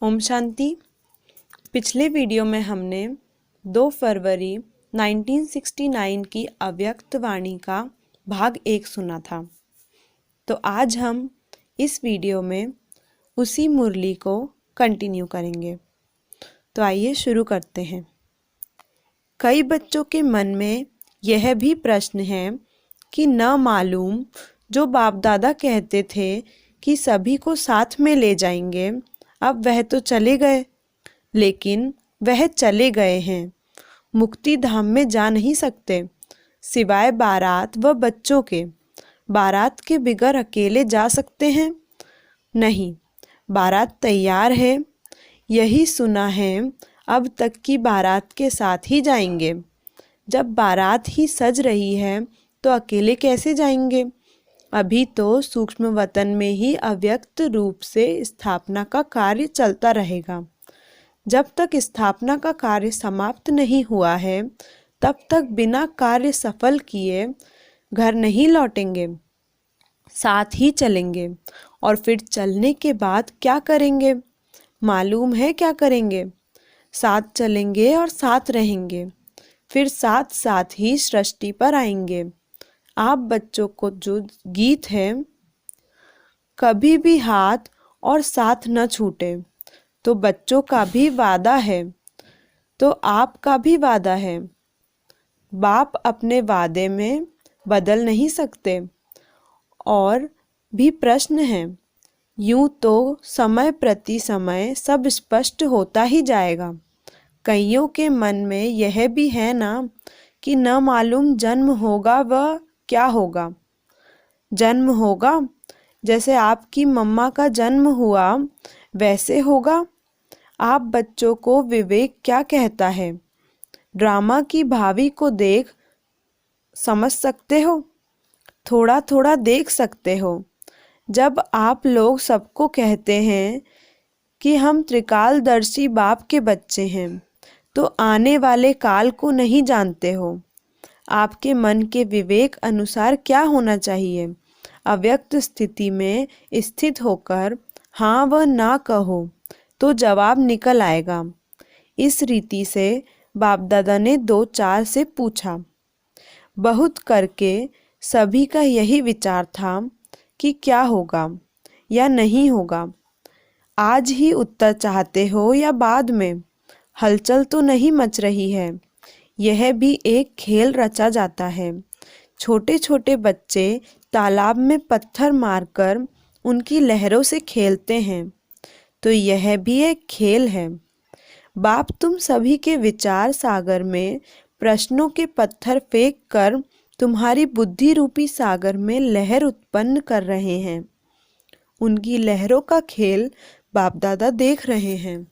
ओम शांति। पिछले वीडियो में हमने 2 फरवरी 1969 की अव्यक्त वाणी का भाग 1 सुना था। तो आज हम इस वीडियो में उसी मुरली को कंटिन्यू करेंगे। तो आइए शुरू करते हैं। कई बच्चों के मन में यह भी प्रश्न है कि न मालूम जो बाप दादा कहते थे कि सभी को साथ में ले जाएंगे, अब वह तो चले गए। लेकिन वह चले गए हैं, मुक्ति धाम में जा नहीं सकते सिवाय बारात व बच्चों के। बारात के बिगर अकेले जा सकते हैं? नहीं, बारात तैयार है। यही सुना है, अब तक की बारात के साथ ही जाएंगे। जब बारात ही सज रही है तो अकेले कैसे जाएंगे? अभी तो सूक्ष्म वतन में ही अव्यक्त रूप से स्थापना का कार्य चलता रहेगा। जब तक स्थापना का कार्य समाप्त नहीं हुआ है, तब तक बिना कार्य सफल किए घर नहीं लौटेंगे। साथ ही चलेंगे। और फिर चलने के बाद क्या करेंगे? मालूम है क्या करेंगे? साथ चलेंगे और साथ रहेंगे। फिर साथ साथ ही सृष्टि पर आएंगे। आप बच्चों को जो गीत है, कभी भी हाथ और साथ न छूटे, तो बच्चों का भी वादा है, तो आपका भी वादा है। बाप अपने वादे में बदल नहीं सकते। और भी प्रश्न है, यूं तो समय प्रति समय सब स्पष्ट होता ही जाएगा। कईयों के मन में यह भी है ना कि न मालूम जन्म होगा व क्या होगा। जन्म होगा जैसे आपकी मम्मा का जन्म हुआ वैसे होगा। आप बच्चों को विवेक क्या कहता है? ड्रामा की भावी को देख समझ सकते हो, थोड़ा थोड़ा देख सकते हो। जब आप लोग सबको कहते हैं कि हम त्रिकालदर्शी बाप के बच्चे हैं, तो आने वाले काल को नहीं जानते हो। आपके मन के विवेक अनुसार क्या होना चाहिए? अव्यक्त स्थिति में स्थित होकर हाँ व ना कहो तो जवाब निकल आएगा। इस रीति से बाप दादा ने 2-4 से पूछा। बहुत करके सभी का यही विचार था कि क्या होगा या नहीं होगा। आज ही उत्तर चाहते हो या बाद में? हलचल तो नहीं मच रही है। यह भी एक खेल रचा जाता है। छोटे छोटे बच्चे तालाब में पत्थर मारकर उनकी लहरों से खेलते हैं, तो यह भी एक खेल है। बाप तुम सभी के विचार सागर में प्रश्नों के पत्थर फेंक कर तुम्हारी बुद्धि रूपी सागर में लहर उत्पन्न कर रहे हैं। उनकी लहरों का खेल बाप दादा देख रहे हैं।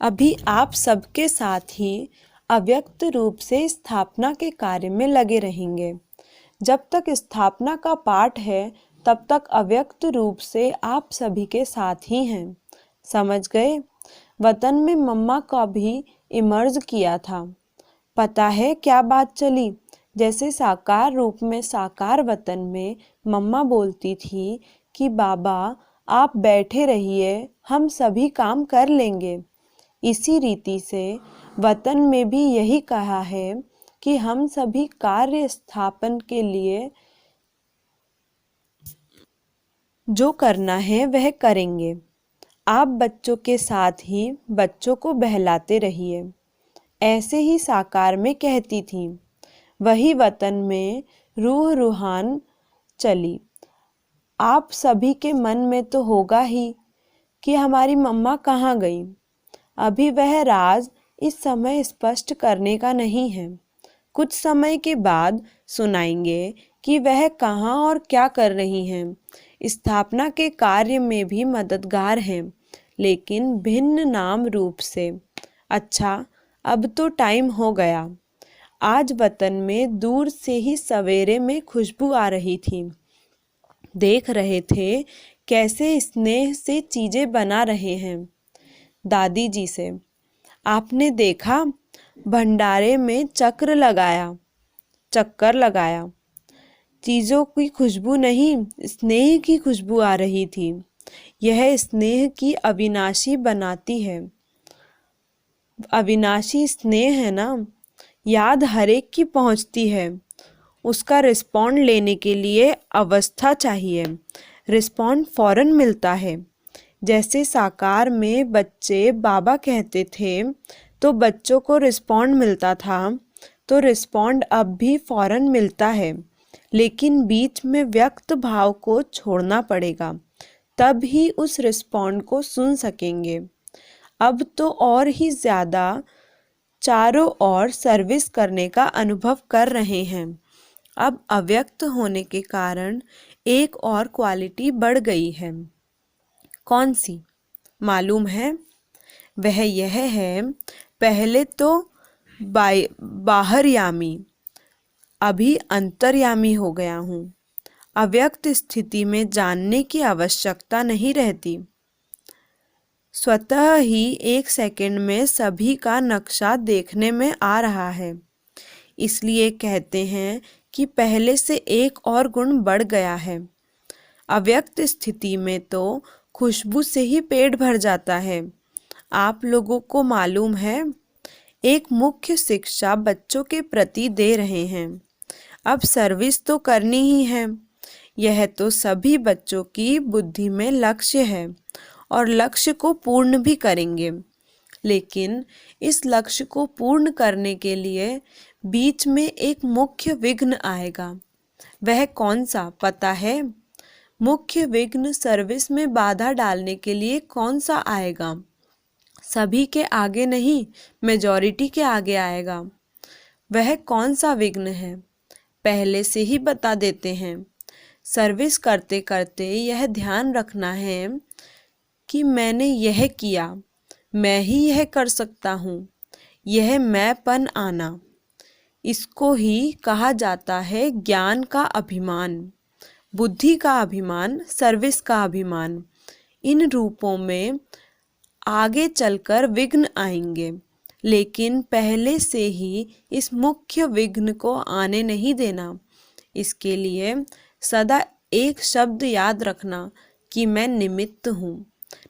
अभी आप सबके साथ ही अव्यक्त रूप से स्थापना के कार्य में लगे रहेंगे। जब तक स्थापना का पाठ है, तब तक अव्यक्त रूप से आप सभी के साथ ही हैं। समझ गए? वतन में मम्मा का भी इमर्ज किया था। पता है क्या बात चली? जैसे साकार रूप में साकार वतन में मम्मा बोलती थी कि बाबा आप बैठे रहिए, हम सभी काम कर लेंगे। इसी रीति से वतन में भी यही कहा है कि हम सभी कार्य स्थापन के लिए जो करना है वह करेंगे। आप बच्चों के साथ ही बच्चों को बहलाते रहिए। ऐसे ही साकार में कहती थी। वही वतन में रूह रूहान चली। आप सभी के मन में तो होगा ही कि हमारी मम्मा कहाँ गई। अभी वह राज इस समय स्पष्ट करने का नहीं है। कुछ समय के बाद सुनाएंगे कि वह कहाँ और क्या कर रही हैं। स्थापना के कार्य में भी मददगार हैं, लेकिन भिन्न नाम रूप से। अच्छा, अब तो टाइम हो गया। आज वतन में दूर से ही सवेरे में खुशबू आ रही थी। देख रहे थे कैसे स्नेह से चीजें बना रहे हैं। दादी जी से आपने देखा, भंडारे में चक्कर लगाया। चीज़ों की खुशबू नहीं, स्नेह की खुशबू आ रही थी। यह स्नेह की अविनाशी बनाती है। अविनाशी स्नेह है ना, याद हर एक की पहुंचती है। उसका रिस्पॉन्ड लेने के लिए अवस्था चाहिए, रिस्पॉन्ड फौरन मिलता है। जैसे साकार में बच्चे बाबा कहते थे तो बच्चों को रिस्पॉन्ड मिलता था, तो रिस्पॉन्ड अब भी फौरन मिलता है, लेकिन बीच में व्यक्त भाव को छोड़ना पड़ेगा, तब ही उस रिस्पॉन्ड को सुन सकेंगे। अब तो और ही ज़्यादा चारों ओर सर्विस करने का अनुभव कर रहे हैं। अब अव्यक्त होने के कारण एक और क्वालिटी बढ़ गई है। कौन सी मालूम है? वह यह है, पहले तो बाहरयामी, अभी अंतर्यामी हो गया हूँ। अव्यक्त स्थिति में जानने की आवश्यकता नहीं रहती, स्वतः ही एक सेकंड में सभी का नक्शा देखने में आ रहा है। इसलिए कहते हैं कि पहले से एक और गुण बढ़ गया है। अव्यक्त स्थिति में तो खुशबू से ही पेट भर जाता है। आप लोगों को मालूम है, एक मुख्य शिक्षा बच्चों के प्रति दे रहे हैं। अब सर्विस तो करनी ही है, यह तो सभी बच्चों की बुद्धि में लक्ष्य है और लक्ष्य को पूर्ण भी करेंगे। लेकिन इस लक्ष्य को पूर्ण करने के लिए बीच में एक मुख्य विघ्न आएगा। वह कौन सा पता है? मुख्य विघ्न सर्विस में बाधा डालने के लिए कौन सा आएगा? सभी के आगे नहीं, मेजॉरिटी के आगे आएगा। वह कौन सा विघ्न है? पहले से ही बता देते हैं। सर्विस करते करते यह ध्यान रखना है कि मैंने यह किया, मैं ही यह कर सकता हूँ। यह मैंपन आना, इसको ही कहा जाता है ज्ञान का अभिमान, बुद्धि का अभिमान, सर्विस का अभिमान। इन रूपों में आगे चलकर विघ्न आएंगे, लेकिन पहले से ही इस मुख्य विघ्न को आने नहीं देना। इसके लिए सदा एक शब्द याद रखना कि मैं निमित्त हूँ।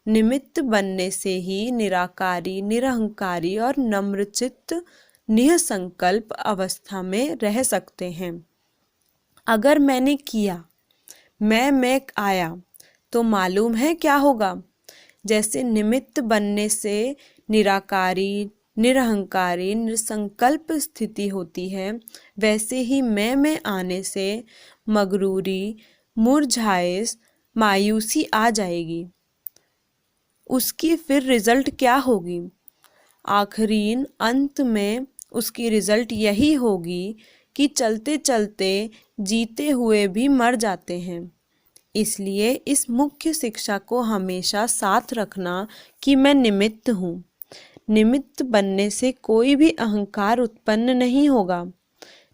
निमित्त बनने से ही निराकारी, निरहंकारी और नम्रचित्त निःसंकल्प अवस्था में रह सकते हैं। अगर मैंने किया, मैं आया, तो मालूम है क्या होगा? जैसे निमित्त बनने से निराकारी, निरहंकारी, निसंकल्प स्थिति होती है, वैसे ही मैं आने से मगरूरी, मुरझाइश, मायूसी आ जाएगी। उसकी फिर रिजल्ट क्या होगी? आखिरीन अंत में उसकी रिजल्ट यही होगी कि चलते चलते जीते हुए भी मर जाते हैं। इसलिए इस मुख्य शिक्षा को हमेशा साथ रखना कि मैं निमित्त हूँ। निमित्त बनने से कोई भी अहंकार उत्पन्न नहीं होगा,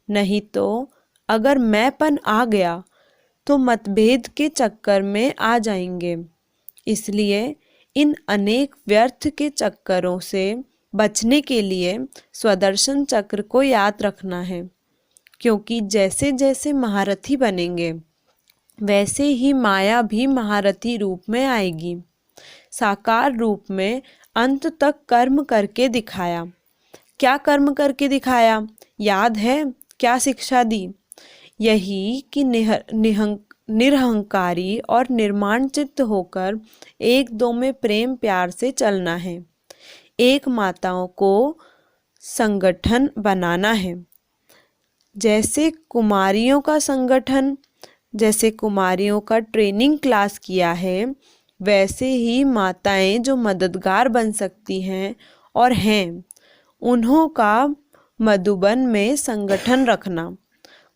नहीं तो अगर मैंपन आ गया तो मतभेद के चक्कर में आ जाएंगे। इसलिए इन अनेक व्यर्थ के चक्करों से बचने के लिए स्वदर्शन चक्र को याद रखना है, क्योंकि जैसे जैसे महारथी बनेंगे वैसे ही माया भी महारथी रूप में आएगी। साकार रूप में अंत तक कर्म करके दिखाया। क्या कर्म करके दिखाया? याद है क्या शिक्षा दी? यही कि निरहंकारी और निर्माण चित्त होकर एक दो में प्रेम प्यार से चलना है। एक माताओं को संगठन बनाना है। जैसे कुमारियों का संगठन, जैसे कुमारियों का ट्रेनिंग क्लास किया है, वैसे ही माताएं जो मददगार बन सकती हैं और हैं, उन्हों का मधुबन में संगठन रखना।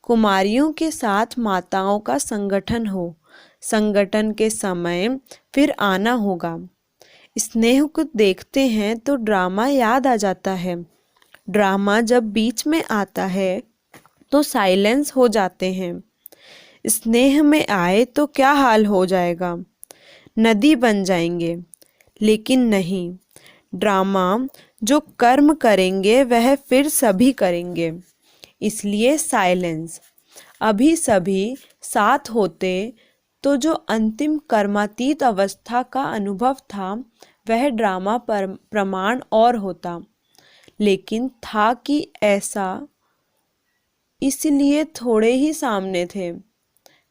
कुमारियों के साथ माताओं का संगठन हो। संगठन के समय फिर आना होगा। स्नेह को देखते हैं तो ड्रामा याद आ जाता है। ड्रामा जब बीच में आता है तो साइलेंस हो जाते हैं। स्नेह में आए तो क्या हाल हो जाएगा? नदी बन जाएंगे। लेकिन नहीं, ड्रामा जो कर्म करेंगे वह फिर सभी करेंगे। इसलिए साइलेंस। अभी सभी साथ होते तो जो अंतिम कर्मातीत अवस्था का अनुभव था वह ड्रामा पर प्रमाण और होता, लेकिन था कि ऐसा इसलिए थोड़े ही सामने थे,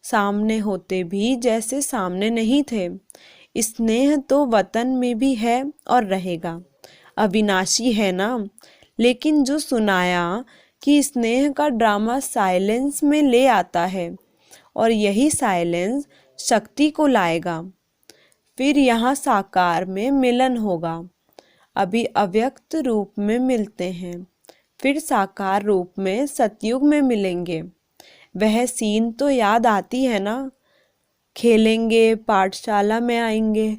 सामने होते भी जैसे सामने नहीं थे। स्नेह तो वतन में भी है और रहेगा, अविनाशी है ना। लेकिन जो सुनाया कि स्नेह का ड्रामा साइलेंस में ले आता है और यही साइलेंस शक्ति को लाएगा, फिर यहाँ साकार में मिलन होगा। अभी अव्यक्त रूप में मिलते हैं, फिर साकार रूप में सतयुग में मिलेंगे। वह सीन तो याद आती है ना, खेलेंगे, पाठशाला में आएंगे,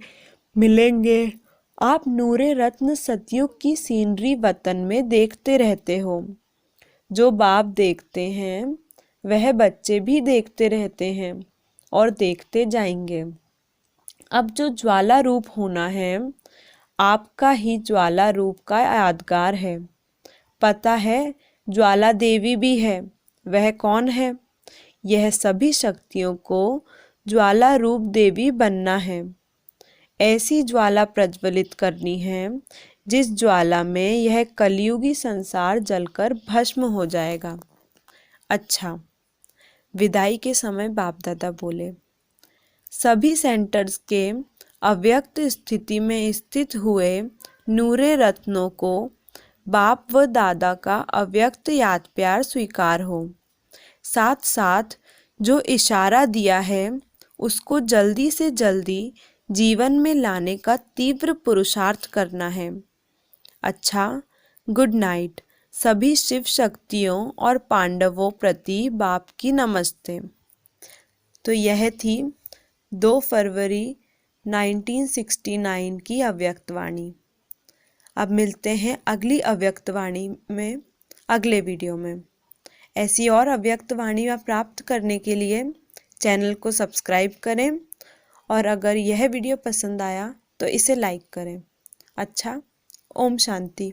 मिलेंगे। आप नूरे रत्न सतयुग की सीनरी वतन में देखते रहते हो। जो बाप देखते हैं वह बच्चे भी देखते रहते हैं और देखते जाएंगे। अब जो ज्वाला रूप होना है, आपका ही ज्वाला रूप का यादगार है। पता है ज्वाला देवी भी है। वह कौन है? यह सभी शक्तियों को ज्वाला रूप देवी बनना है। ऐसी ज्वाला प्रज्वलित करनी है जिस ज्वाला में यह कलयुगी संसार जलकर भस्म हो जाएगा। अच्छा, विदाई के समय बाप दादा बोले, सभी सेंटर्स के अव्यक्त स्थिति में स्थित हुए नूरे रत्नों को बाप व दादा का अव्यक्त याद प्यार स्वीकार हो। साथ साथ जो इशारा दिया है उसको जल्दी से जल्दी जीवन में लाने का तीव्र पुरुषार्थ करना है। अच्छा, गुड नाइट। सभी शिव शक्तियों और पांडवों प्रति बाप की नमस्ते। तो यह थी 2 फरवरी 1969 की अव्यक्तवाणी। अब मिलते हैं अगली अव्यक्तवाणी में अगले वीडियो में। ऐसी और अव्यक्तवाणियाँ प्राप्त करने के लिए चैनल को सब्सक्राइब करें और अगर यह वीडियो पसंद आया तो इसे लाइक करें। अच्छा, ओम शांति।